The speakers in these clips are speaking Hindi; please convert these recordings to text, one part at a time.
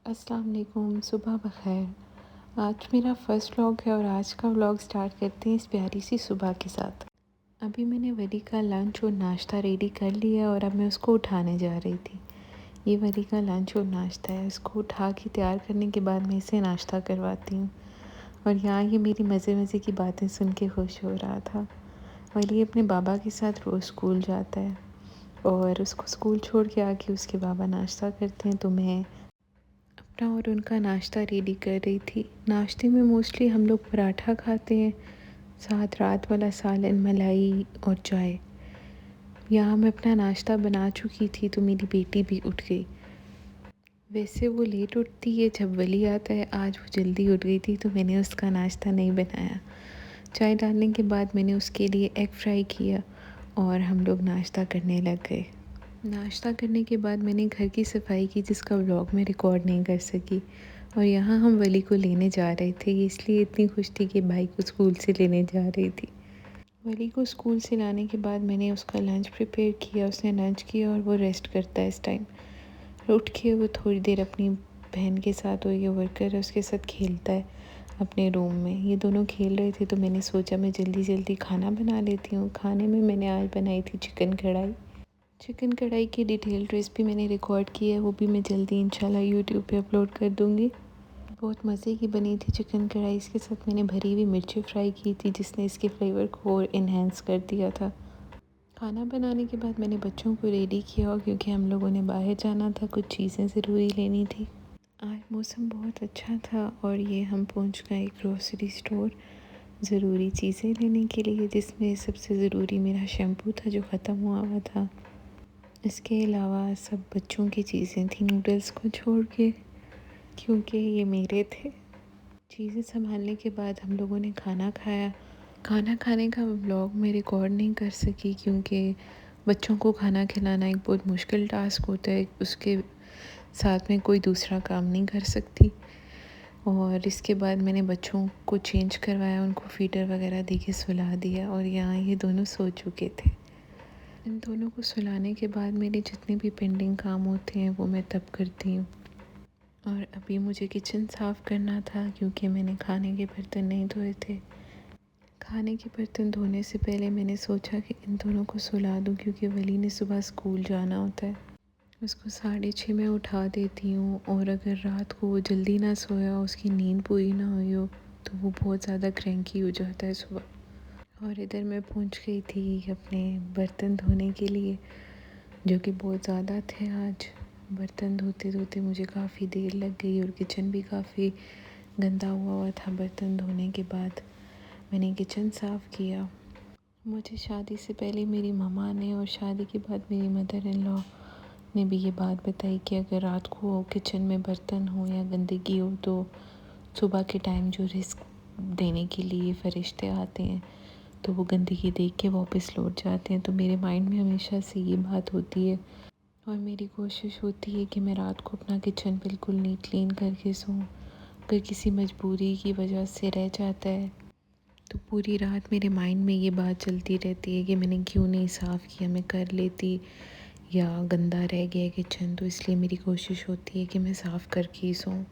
अस्सलाम वालेकुम, सुबह बख़ैर। आज मेरा फ़र्स्ट व्लॉग है और आज का व्लॉग स्टार्ट करते हैं इस प्यारी सी सुबह के साथ। अभी मैंने वली का लंच और नाश्ता रेडी कर लिया और अब मैं उसको उठाने जा रही थी। ये वली का लंच और नाश्ता है, इसको उठा के तैयार करने के बाद मैं इसे नाश्ता करवाती हूँ। और यहाँ ये मेरी मज़े मज़े की बातें सुन के खुश हो रहा था। वली अपने बाबा के साथ रोज़ स्कूल जाता है और उसको स्कूल छोड़ के आके उसके बाबा नाश्ता करते हैं, तो मैं अपना और उनका नाश्ता रेडी कर रही थी। नाश्ते में मोस्टली हम लोग पराठा खाते हैं, साथ रात वाला सालन, मलाई और चाय। यहाँ मैं अपना नाश्ता बना चुकी थी तो मेरी बेटी भी उठ गई। वैसे वो लेट उठती है जब वली आता है, आज वो जल्दी उठ गई थी तो मैंने उसका नाश्ता नहीं बनाया। चाय डालने के बाद मैंने उसके लिए एग फ्राई किया और हम लोग नाश्ता करने लग गए। नाश्ता करने के बाद मैंने घर की सफाई की जिसका व्लॉग मैं रिकॉर्ड नहीं कर सकी। और यहाँ हम वली को लेने जा रहे थे, ये इसलिए इतनी खुश थी कि भाई को स्कूल से लेने जा रही थी। वली को स्कूल से लाने के बाद मैंने उसका लंच प्रिपेयर किया, उसने लंच किया और वो रेस्ट करता है इस टाइम। उठ के वो थोड़ी देर अपनी बहन के साथ, वो ये वर्कर है उसके साथ खेलता है अपने रूम में। ये दोनों खेल रहे थे तो मैंने सोचा मैं जल्दी जल्दी खाना बना लेती हूँ। खाने में मैंने आज बनाई थी चिकन कढ़ाई। चिकन कढ़ाई की डिटेल्ड रेसिपी मैंने रिकॉर्ड की है, वो भी मैं जल्दी इंशाल्लाह यूट्यूब पे अपलोड कर दूँगी। बहुत मज़े की बनी थी चिकन कढ़ाई। इसके साथ मैंने भरी हुई मिर्ची फ्राई की थी जिसने इसके फ्लेवर को और इन्हेंस कर दिया था। खाना बनाने के बाद मैंने बच्चों को रेडी किया क्योंकि हम लोगों ने बाहर जाना था, कुछ चीज़ें ज़रूरी लेनी थी। आज मौसम बहुत अच्छा था और ये हम पहुंच गए ग्रोसरी स्टोर ज़रूरी चीज़ें लेने के लिए, जिसमें सबसे ज़रूरी मेरा शैम्पू था जो ख़त्म हुआ हुआ था। इसके अलावा सब बच्चों की चीज़ें थी नूडल्स को छोड़ के, क्योंकि ये मेरे थे। चीज़ें संभालने के बाद हम लोगों ने खाना खाया। खाना खाने का व्लॉग मैं रिकॉर्ड नहीं कर सकी क्योंकि बच्चों को खाना खिलाना एक बहुत मुश्किल टास्क होता है, उसके साथ में कोई दूसरा काम नहीं कर सकती। और इसके बाद मैंने बच्चों को चेंज करवाया, उनको फीडर वगैरह दे के सुला दिया और यहाँ ये दोनों सो चुके थे। इन दोनों को सुलाने के बाद मेरे जितने भी पेंडिंग काम होते हैं वो मैं तब करती हूँ। और अभी मुझे किचन साफ़ करना था क्योंकि मैंने खाने के बर्तन नहीं धोए थे। खाने के बर्तन धोने से पहले मैंने सोचा कि इन दोनों को सुला दूँ क्योंकि वली ने सुबह स्कूल जाना होता है। उसको 6:30 में उठा देती हूँ और अगर रात को वो जल्दी ना सोया, उसकी नींद पूरी ना हुई हो तो वो बहुत ज़्यादा क्रैंकी हो जाता है सुबह। और इधर मैं पहुँच गई थी अपने बर्तन धोने के लिए, जो कि बहुत ज़्यादा थे आज। बर्तन धोते धोते मुझे काफ़ी देर लग गई और किचन भी काफ़ी गंदा हुआ हुआ था। बर्तन धोने के बाद मैंने किचन साफ़ किया। मुझे शादी से पहले मेरी मम्मा ने और शादी के बाद मेरी मदर इन लॉ ने भी ये बात बताई कि अगर रात को किचन में बर्तन हो या गंदगी हो तो सुबह के टाइम जो रिस्क देने के लिए फरिश्ते आते हैं तो वो गंदगी देख के वापस लौट जाते हैं। तो मेरे माइंड में हमेशा से ये बात होती है और मेरी कोशिश होती है कि मैं रात को अपना किचन बिल्कुल नीट क्लीन करके सोऊं। अगर किसी मजबूरी की वजह से रह जाता है तो पूरी रात मेरे माइंड में ये बात चलती रहती है कि मैंने क्यों नहीं साफ़ किया, मैं कर लेती, या गंदा रह गया किचन। तो इसलिए मेरी कोशिश होती है कि मैं साफ़ करके ही सोऊं।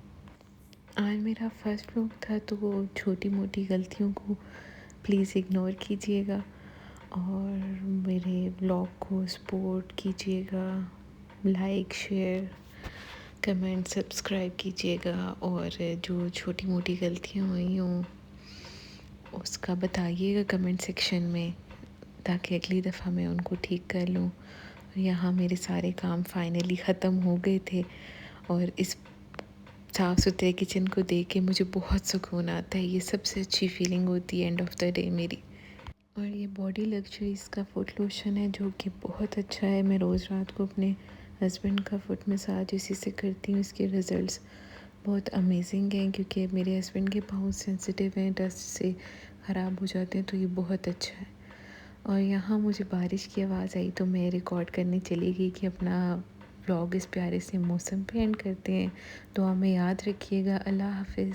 आज मेरा फर्स्ट व्लॉग था तो वो छोटी मोटी गलतियों को प्लीज़ इग्नोर कीजिएगा और मेरे व्लॉग को सपोर्ट कीजिएगा। लाइक, शेयर, कमेंट, सब्सक्राइब कीजिएगा और जो छोटी मोटी गलतियाँ हुई हों उसका बताइएगा कमेंट सेक्शन में, ताकि अगली दफ़ा मैं उनको ठीक कर लूँ। यहाँ मेरे सारे काम फाइनली ख़त्म हो गए थे और इस साफ़ सुथरे किचन को देख के मुझे बहुत सुकून आता है। ये सबसे अच्छी फीलिंग होती है एंड ऑफ द डे मेरी। और ये बॉडी लग्जरीज़ का फुट लोशन है जो कि बहुत अच्छा है। मैं रोज़ रात को अपने हस्बैंड का फुट मसाज इसी से करती हूँ। इसके रिज़ल्ट्स बहुत अमेजिंग हैं क्योंकि मेरे हस्बैंड के पाँव सेंसिटिव हैं, डस्ट से ख़राब हो जाते हैं, तो ये बहुत अच्छा है। और यहाँ मुझे बारिश की आवाज़ आई तो मैं रिकॉर्ड करने चली गई कि अपना व्लॉग इस प्यारे से मौसम पे एंड करते हैं। दुआ में याद रखिएगा। अल्लाह हाफ़िज़।